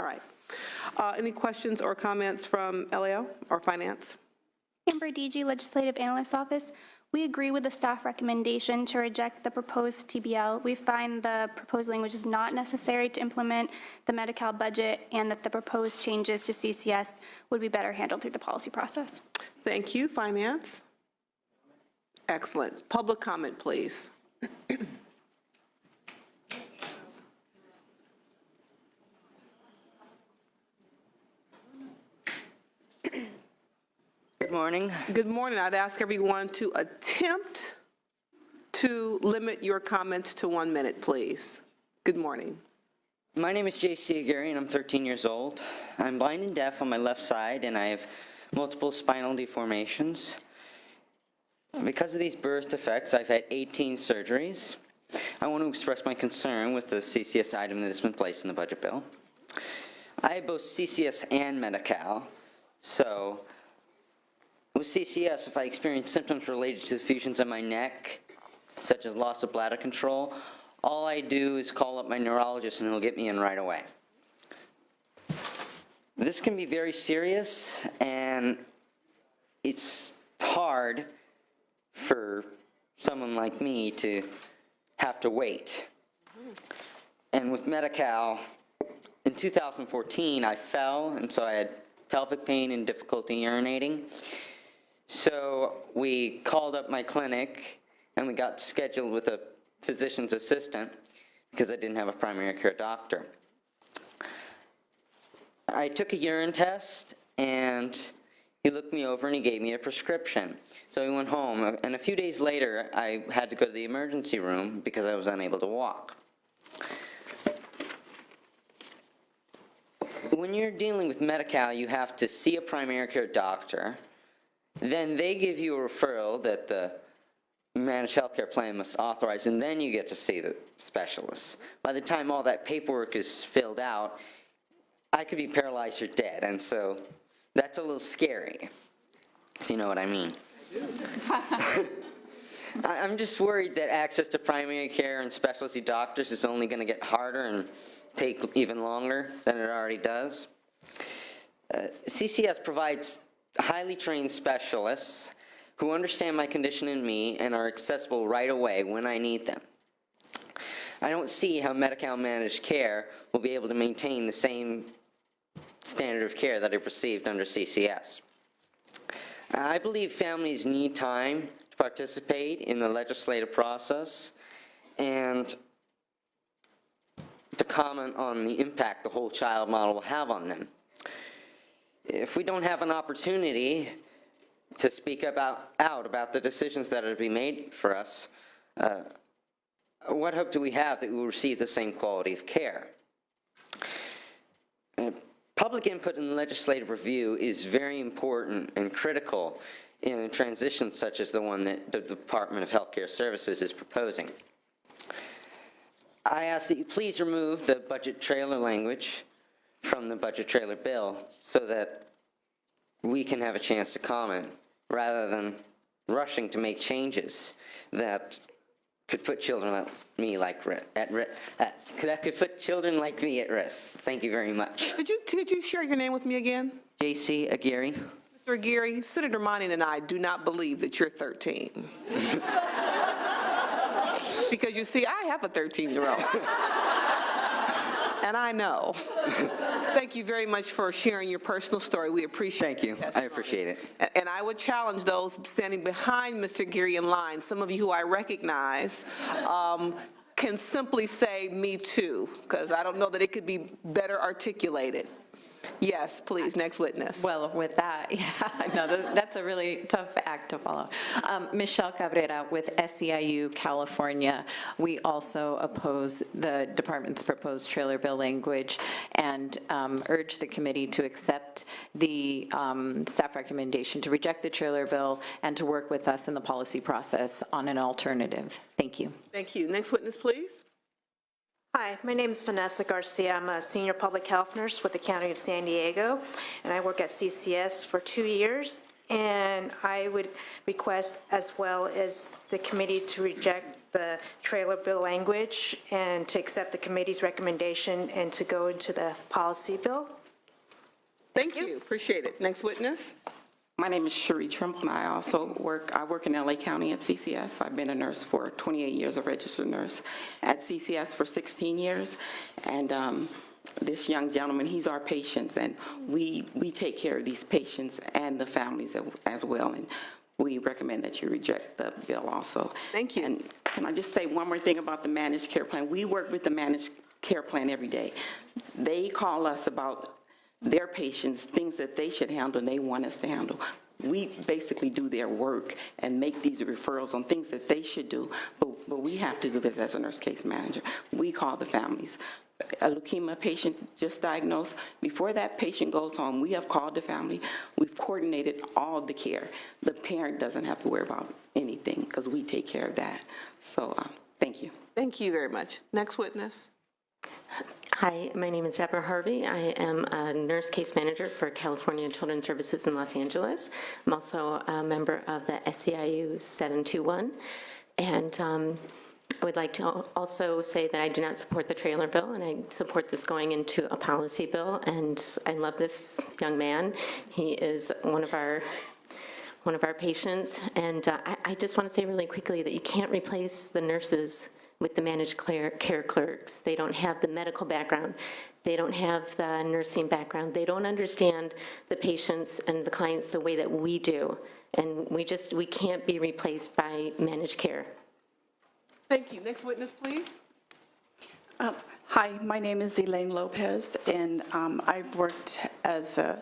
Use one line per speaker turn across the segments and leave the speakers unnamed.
right. Any questions or comments from LAO or Finance?
Amber DG, Legislative Analyst's Office. We agree with the staff recommendation to reject the proposed TBL. We find the proposed language is not necessary to implement the Medi-Cal budget and that the proposed changes to CCS would be better handled through the policy process.
Thank you. Finance? Excellent. Public comment, please.
Good morning.
Good morning. I'd ask everyone to attempt to limit your comments to 1 minute, please. Good morning.
My name is J.C. Aguirre, and I'm 13 years old. I'm blind and deaf on my left side, and I have multiple spinal deformations. Because of these birth defects, I've had 18 surgeries. I want to express my concern with the CCS item that has been placed in the budget bill. I have both CCS and Medi-Cal, so with CCS, if I experience symptoms related to the fusions of my neck, such as loss of bladder control, all I do is call up my neurologist and he'll get me in right away. This can be very serious, and it's hard for someone like me to have to wait. And with Medi-Cal, in 2014, I fell, and so I had pelvic pain and difficulty urinating. So we called up my clinic and we got scheduled with a physician's assistant because I didn't have a primary care doctor. I took a urine test and he looked me over and he gave me a prescription. So we went home, and a few days later I had to go to the emergency room because I was unable to walk. When you're dealing with Medi-Cal, you have to see a primary care doctor. Then they give you a referral that the managed healthcare plan must authorize, and then you get to see the specialist. By the time all that paperwork is filled out, I could be paralyzed or dead, and so that's a little scary, if you know what I mean. I'm just worried that access to primary care and specialty doctors is only going to get harder and take even longer than it already does. CCS provides highly trained specialists who understand my condition and me and are accessible right away when I need them. I don't see how Medi-Cal managed care will be able to maintain the same standard of care that I've received under CCS. I believe families need time to participate in the legislative process and to comment on the impact the whole child model will have on them. If we don't have an opportunity to speak out about the decisions that are to be made for us, what hope do we have that we will receive the same quality of care? Public input in the legislative review is very important and critical in a transition such as the one that the Department of Healthcare Services is proposing. I ask that you please remove the budget trailer language from the budget trailer bill so that we can have a chance to comment rather than rushing to make changes that could put children like me at risk. Thank you very much.
Could you share your name with me again?
J.C. Aguirre.
Mr. Aguirre, Senator Monning and I do not believe that you're 13. Because you see, I have a 13-year-old. And I know. Thank you very much for sharing your personal story. We appreciate it.
Thank you. I appreciate it.
And I would challenge those standing behind Mr. Aguirre in line, some of you who I recognize, can simply say, me too, because I don't know that it could be better articulated. Yes, please, next witness.
Well, with that, yeah, no, that's a really tough act to follow. Michelle Cabrera with SEIU California. We also oppose the department's proposed trailer bill language and urge the committee to accept the staff recommendation to reject the trailer bill and to work with us in the policy process on an alternative. Thank you.
Thank you. Next witness, please.
Hi, my name is Vanessa Garcia. I'm a senior public health nurse with the County of San Diego, and I work at CCS for 2 years. And I would request as well as the committee to reject the trailer bill language and to accept the committee's recommendation and to go into the policy bill.
Thank you, appreciate it. Next witness?
My name is Cherie Trimble, and I work in LA County at CCS. I've been a nurse for 28 years, a registered nurse at CCS for 16 years. And this young gentleman, he's our patient, and we take care of these patients and the families as well. And we recommend that you reject the bill also.
Thank you.
And can I just say one more thing about the managed care plan? We work with the managed care plan every day. They call us about their patients, things that they should handle and they want us to handle. We basically do their work and make these referrals on things that they should do, but we have to do this as a nurse case manager. We call the families. A leukemia patient just diagnosed, before that patient goes home, we have called the family, we've coordinated all the care. The parent doesn't have to worry about anything because we take care of that. So thank you.
Thank you very much. Next witness?
Hi, my name is Deborah Harvey. I am a nurse case manager for California Children's Services in Los Angeles. I'm also a member of the SEIU 721. And I would like to also say that I do not support the trailer bill, and I support this going into a policy bill. And I love this young man. He is one of our patients. And I just want to say really quickly that you can't replace the nurses with the managed care clerks. They don't have the medical background. They don't have the nursing background. They don't understand the patients and the clients the way that we do. And we can't be replaced by managed care.
Thank you. Next witness, please.
Hi, my name is Elaine Lopez, and I've worked as a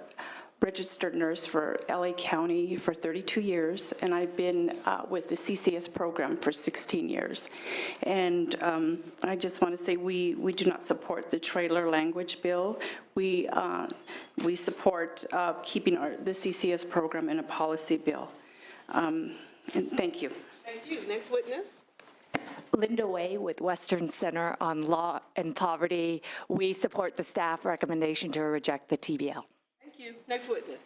registered nurse for LA County for 32 years, and I've been with the CCS program for 16 years. And I just want to say we do not support the trailer language bill. We support keeping the CCS program in a policy bill. And thank you.
Thank you. Next witness?
Linda Way with Western Center on Law and Poverty. We support the staff recommendation to reject the TBL.
Thank you. Next witness?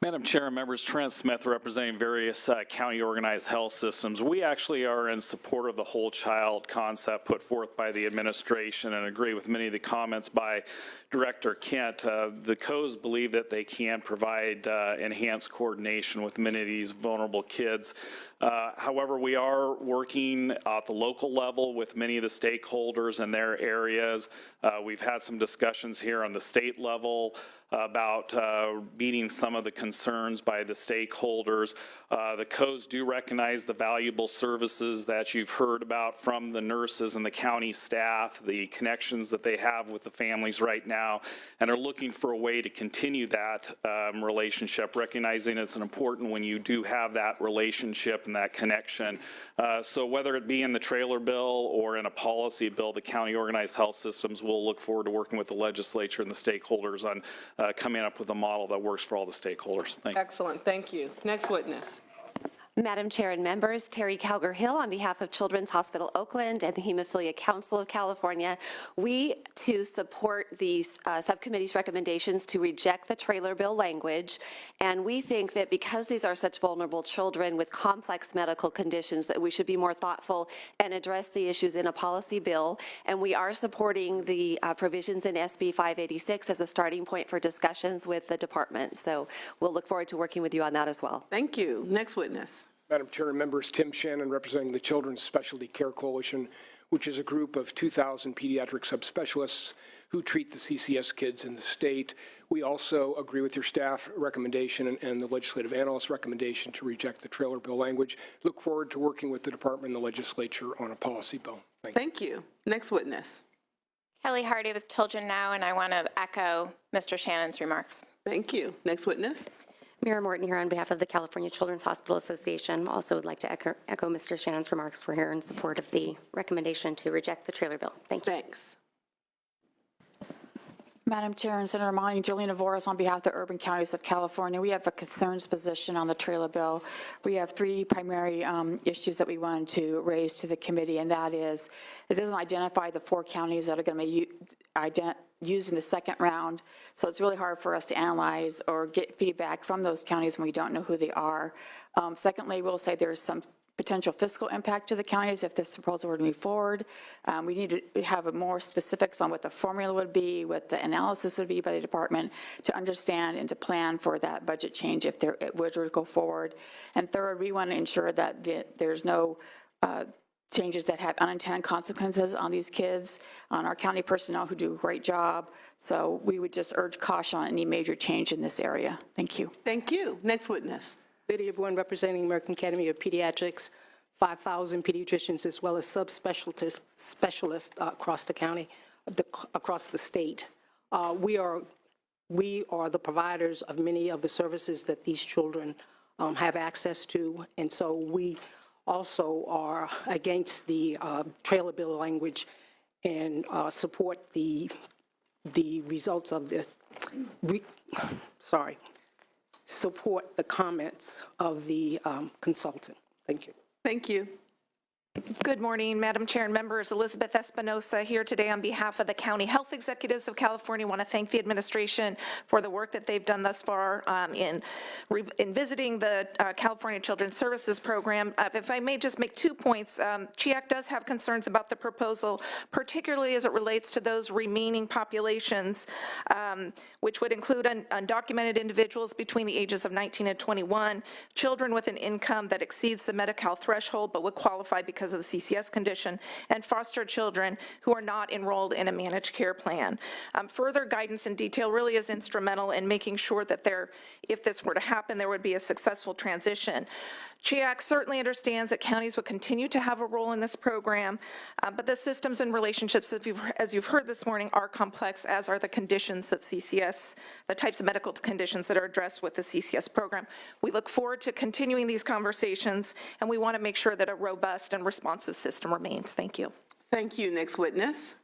Madam Chair and members, Trent Smith representing various county organized health systems. We actually are in support of the whole child concept put forth by the administration and agree with many of the comments by Director Kent. The COs believe that they can provide enhanced coordination with many of these vulnerable kids. However, we are working at the local level with many of the stakeholders in their areas. We've had some discussions here on the state level about meeting some of the concerns by the stakeholders. The COs do recognize the valuable services that you've heard about from the nurses and the county staff, the connections that they have with the families right now, and are looking for a way to continue that relationship, recognizing it's important when you do have that relationship and that connection. So whether it be in the trailer bill or in a policy bill, the county organized health systems will look forward to working with the legislature and the stakeholders on coming up with a model that works for all the stakeholders. Thank you.
Excellent. Thank you. Next witness?
Madam Chair and members, Terry Calgar-Hill on behalf of Children's Hospital Oakland and the Hemophilia Council of California. We, too, support the subcommittee's recommendations to reject the trailer bill language, and we think that because these are such vulnerable children with complex medical conditions that we should be more thoughtful and address the issues in a policy bill, and we are supporting the provisions in SB 586 as a starting point for discussions with the department. So we'll look forward to working with you on that as well.
Thank you. Next witness?
Madam Chair and members, Tim Shannon representing the Children's Specialty Care Coalition, which is a group of 2,000 pediatric subspecialists who treat the CCS kids in the state. We also agree with your staff recommendation and the legislative analyst recommendation to reject the trailer bill language. Look forward to working with the department and the legislature on a policy bill.
Thank you. Next witness?
Kelly Hardy with Children Now, and I want to echo Mr. Shannon's remarks.
Thank you. Next witness?
Mira Morton here on behalf of the California Children's Hospital Association. Also would like to echo Mr. Shannon's remarks. We're here in support of the recommendation to reject the trailer bill. Thank you.
Thanks.
Madam Chair and Senator Monty, Jolena Voris on behalf of the urban counties of California. We have a concerns position on the trailer bill. We have three primary issues that we wanted to raise to the committee, and that is it doesn't identify the 4 counties that are going to be using the second round, so it's really hard for us to analyze or get feedback from those counties when we don't know who they are. Secondly, we'll say there's some potential fiscal impact to the counties if this proposal were to move forward. We need to have more specifics on what the formula would be, what the analysis would be by the department to understand and to plan for that budget change if it were to go forward. And third, we want to ensure that there's no changes that have unintended consequences on these kids, on our county personnel who do a great job. So we would just urge caution on any major change in this area. Thank you.
Thank you. Next witness.
Lydia Bourne, representing American Academy of Pediatrics, 5,000 pediatricians as well as specialists across the county, across the state. We are the providers of many of the services that these children have access to, and so we also are against the trailer bill language and support the results of the, support the comments of the consultant. Thank you.
Thank you.
Good morning, Madam Chair and members. Elizabeth Espinosa here today on behalf of the County Health Executives of California. I want to thank the administration for the work that they've done thus far in visiting the California Children's Services Program. If I may just make 2 points, CHIAC does have concerns about the proposal, particularly as it relates to those remaining populations, which would include undocumented individuals between the ages of 19 and 21, children with an income that exceeds the Medi-Cal threshold but would qualify because of the CCS condition, and foster children who are not enrolled in a managed care plan. Further guidance and detail really is instrumental in making sure that if this were to happen, there would be a successful transition. CHIAC certainly understands that counties would continue to have a role in this program, but the systems and relationships, as you've heard this morning, are complex, as are the conditions that CCS, the types of medical conditions that are addressed with the CCS program. We look forward to continuing these conversations, and we want to make sure that a robust and responsive system remains. Thank you.
Thank you. Next witness.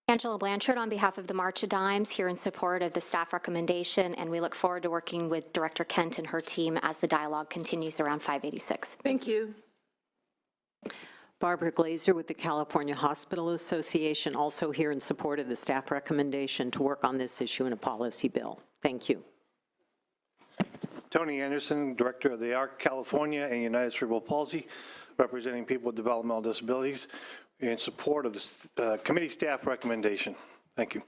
Angela Blanchard on behalf of the March of Dimes here in support of the staff recommendation, and we look forward to working with Director Kent and her team as the dialogue continues around 586.
Thank you.
Barbara Glazer with the California Hospital Association, also here in support of the staff recommendation to work on this issue in a policy bill. Thank you.
Tony Anderson, Director of the ARC California and United Cerebral Palsy, representing people with developmental disabilities, in support of the committee staff recommendation. Thank you.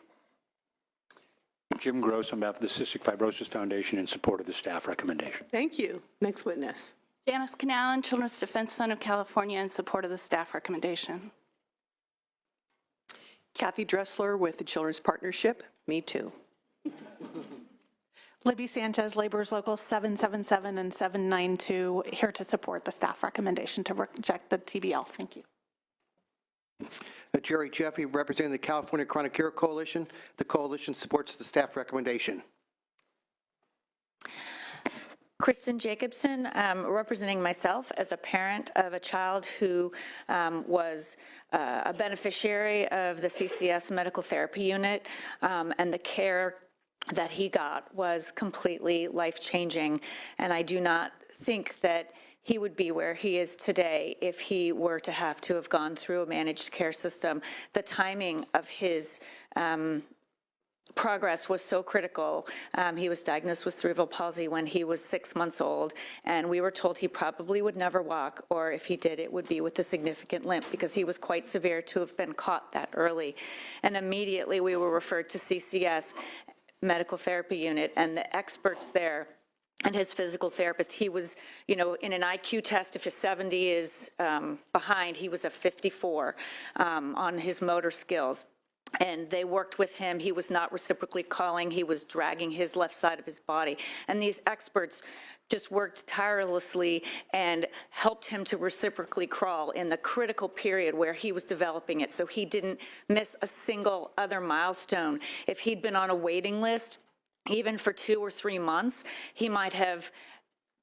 Jim Gross on behalf of the Cystic Fibrosis Foundation in support of the staff recommendation.
Thank you. Next witness.
Janice Canallen, Children's Defense Fund of California, in support of the staff recommendation.
Kathy Dressler with the Children's Partnership, me too.
Libby Sanchez, Laborers Local 777 and 792, here to support the staff recommendation to reject the TBL. Thank you.
Jerry Jeffrey, representing the California Chronic Care Coalition. The coalition supports the staff recommendation.
Kristen Jacobson, representing myself as a parent of a child who was a beneficiary of the CCS medical therapy unit, and the care that he got was completely life-changing, and I do not think that he would be where he is today if he were to have gone through a managed care system. The timing of his progress was so critical. He was diagnosed with cerebral palsy when he was 6 months old, and we were told he probably would never walk, or if he did, it would be with a significant limp because he was quite severe to have been caught that early. And immediately we were referred to CCS medical therapy unit, and the experts there and his physical therapist, he was, in an IQ test, if a 70 is behind, he was a 54 on his motor skills. And they worked with him. He was not reciprocally calling. He was dragging his left side of his body. And these experts just worked tirelessly and helped him to reciprocally crawl in the critical period where he was developing it. So he didn't miss a single other milestone. If he'd been on a waiting list, even for 2 or 3 months, he might have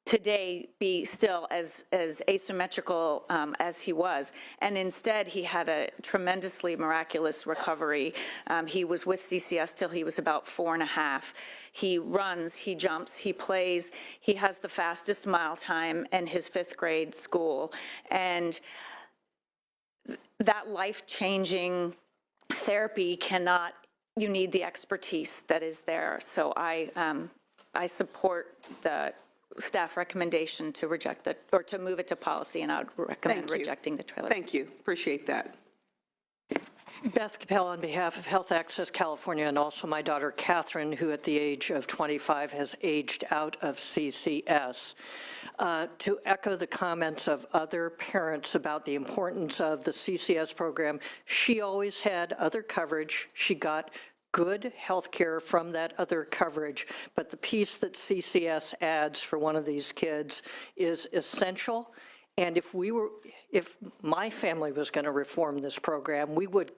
today be still as asymmetrical as he was. And instead, he had a tremendously miraculous recovery. He was with CCS till he was about 4.5. He runs, he jumps, he plays. He has the fastest mile time in his 5th grade school. And that life-changing therapy cannot you need the expertise that is there. So I support the staff recommendation to reject the, or to move it to policy, and I would recommend rejecting the trailer.
Thank you. Appreciate that.
Beth Capel on behalf of Health Access California, and also my daughter Catherine, who at the age of 25 has aged out of CCS. To echo the comments of other parents about the importance of the CCS program, she always had other coverage. She got good health care from that other coverage, but the piece that CCS adds for one of these kids is essential. And if my family was going to reform this program, we would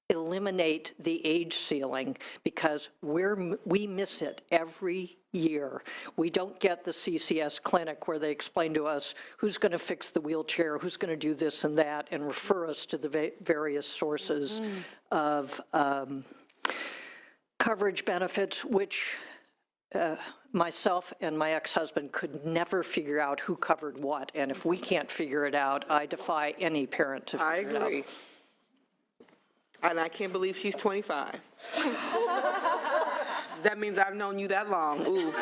eliminate the age ceiling, because we miss it every year. We don't get the CCS clinic where they explain to us who's going to fix the wheelchair, who's going to do this and that, and refer us to the various sources of coverage benefits, which myself and my ex-husband could never figure out who covered what. And if we can't figure it out, I defy any parent to figure it out.
I agree. And I can't believe she's 25. That means I've known you that long. Ooh.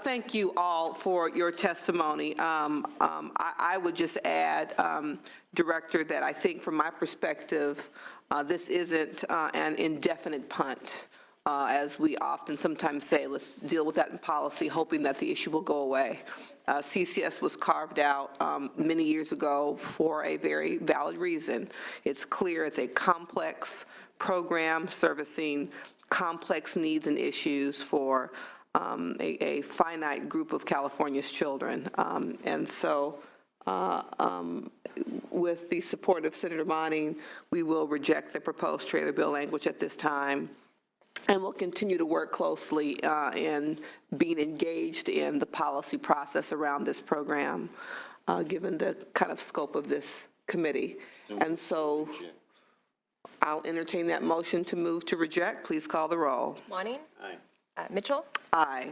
Thank you all for your testimony. I would just add, Director, that I think from my perspective, this isn't an indefinite punt. As we often sometimes say, let's deal with that in policy, hoping that the issue will go away. CCS was carved out many years ago for a very valid reason. It's clear it's a complex program servicing complex needs and issues for a finite group of California's children. And so with the support of Senator Monning, we will reject the proposed trailer bill language at this time. And we'll continue to work closely in being engaged in the policy process around this program, given the kind of scope of this committee. And so I'll entertain that motion to move to reject. Please call the roll.
Monning? Aye. Mitchell?
Aye.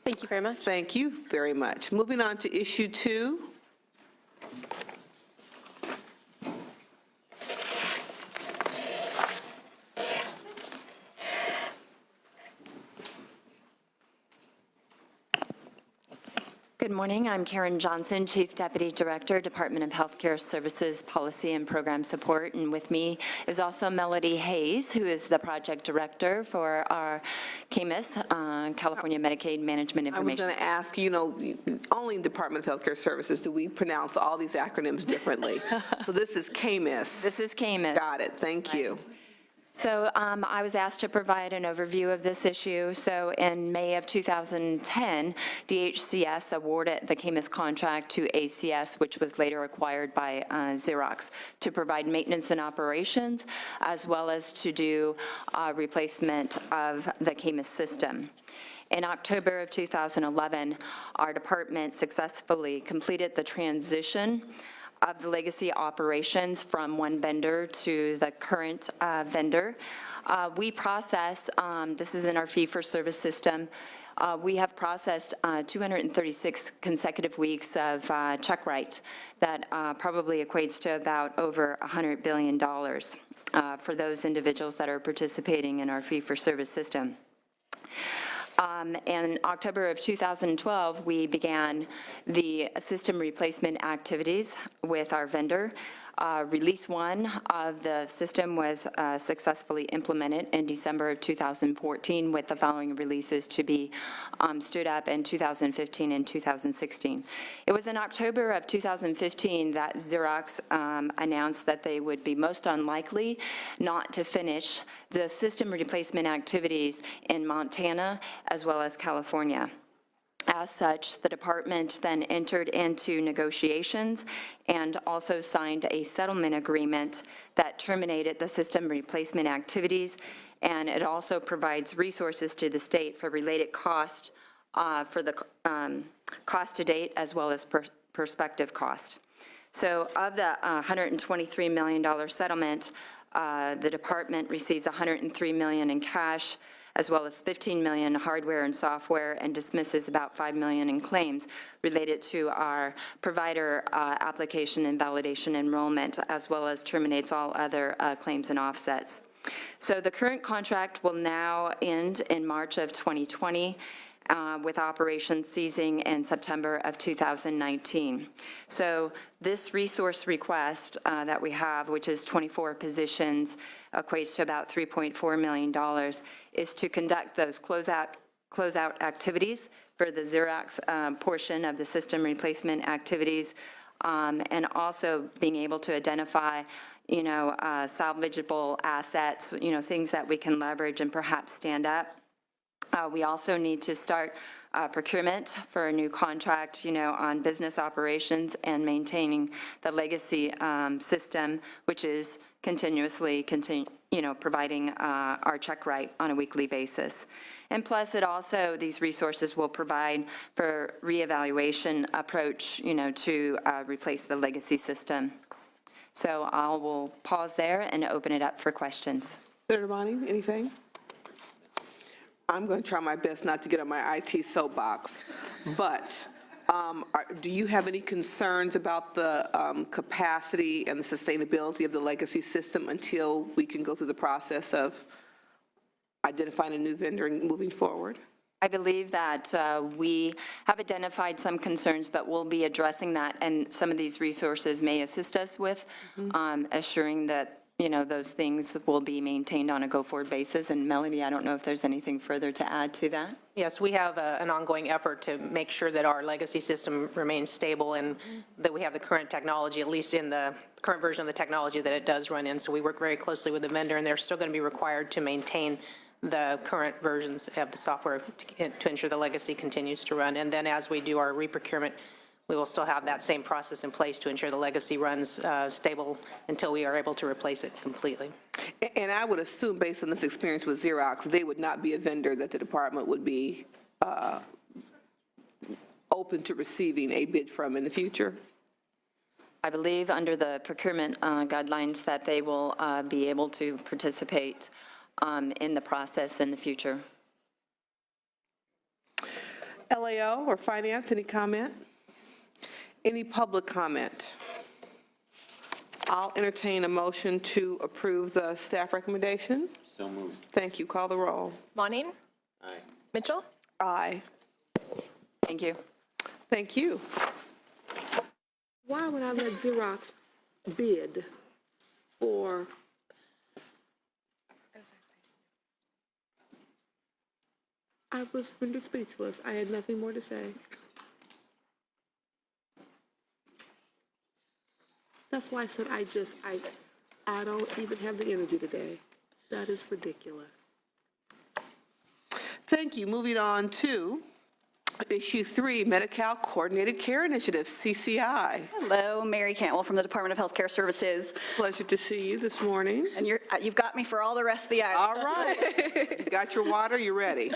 Thank you very much.
Thank you very much. Moving on to issue 2.
Good morning. I'm Karen Johnson, Chief Deputy Director, Department of Healthcare Services Policy and Program Support. And with me is also Melody Hayes, who is the Project Director for our CAMIS, California Medicaid Management Information.
I was going to ask, you know, only Department of Healthcare Services do we pronounce all these acronyms differently. So this is CAMIS.
This is CAMIS.
Got it. Thank you.
So I was asked to provide an overview of this issue. So in May of 2010, DHCS awarded the CAMIS contract to ACS, which was later acquired by Xerox, to provide maintenance and operations, as well as to do replacement of the CAMIS system. In October of 2011, our department successfully completed the transition of the legacy operations from one vendor to the current vendor. We process, this is in our fee-for-service system, we have processed 236 consecutive weeks of check write that probably equates to about over $100 billion for those individuals that are participating in our fee-for-service system. In October of 2012, we began the system replacement activities with our vendor. Release 1 of the system was successfully implemented in December of 2014, with the following releases to be stood up in 2015 and 2016. It was in October of 2015 that Xerox announced that they would be most unlikely not to finish the system replacement activities in Montana as well as California. As such, the department then entered into negotiations and also signed a settlement agreement that terminated the system replacement activities, and it also provides resources to the state for related cost for the cost to date as well as prospective cost. So of the $123 million settlement, the department receives $103 million in cash, as well as $15 million hardware and software, and dismisses about $5 million in claims related to our provider application and validation enrollment, as well as terminates all other claims and offsets. So the current contract will now end in March of 2020, with operations ceasing in September of 2019. So this resource request that we have, which is 24 positions, equates to about $3.4 million, is to conduct those closeout activities for the Xerox portion of the system replacement activities, and also being able to identify salvageable assets, things that we can leverage and perhaps stand up. We also need to start procurement for a new contract, on business operations and maintaining the legacy system, which is continuously, providing our check right on a weekly basis. And plus, these resources will provide for reevaluation approach, to replace the legacy system. So I will pause there and open it up for questions.
Senator Bonnie, anything? I'm going to try my best not to get on my IT soapbox, but do you have any concerns about the capacity and the sustainability of the legacy system until we can go through the process of identifying a new vendor and moving forward?
I believe that we have identified some concerns, but we'll be addressing that, and some of these resources may assist us with assuring that those things will be maintained on a go-forward basis. And Melanie, I don't know if there's anything further to add to that.
Yes, we have an ongoing effort to make sure that our legacy system remains stable and that we have the current technology, at least in the current version of the technology that it does run in. So we work very closely with the vendor, and they're still going to be required to maintain the current versions of the software to ensure the legacy continues to run. And then as we do our reprocurement, we will still have that same process in place to ensure the legacy runs stable until we are able to replace it completely.
And I would assume, based on this experience with Xerox, they would not be a vendor that the department would be open to receiving a bid from in the future?
I believe under the procurement guidelines that they will be able to participate in the process in the future.
LAO or Finance, any comment? Any public comment? I'll entertain a motion to approve the staff recommendation.
So moved.
Thank you. Call the roll.
Monning?
Aye.
Mitchell?
Aye.
Thank you.
Thank you. Why would I let Xerox bid for? I was rendered speechless. I had nothing more to say. That's why I said I don't even have the energy today. That is ridiculous. Thank you. Moving on to Issue 3, Medi-Cal Coordinated Care Initiative, CCI.
Hello, Mary Cantwell from the Department of Healthcare Services.
Pleasure to see you this morning.
And you've got me for all the rest of the item.
All right. You got your water, you're ready.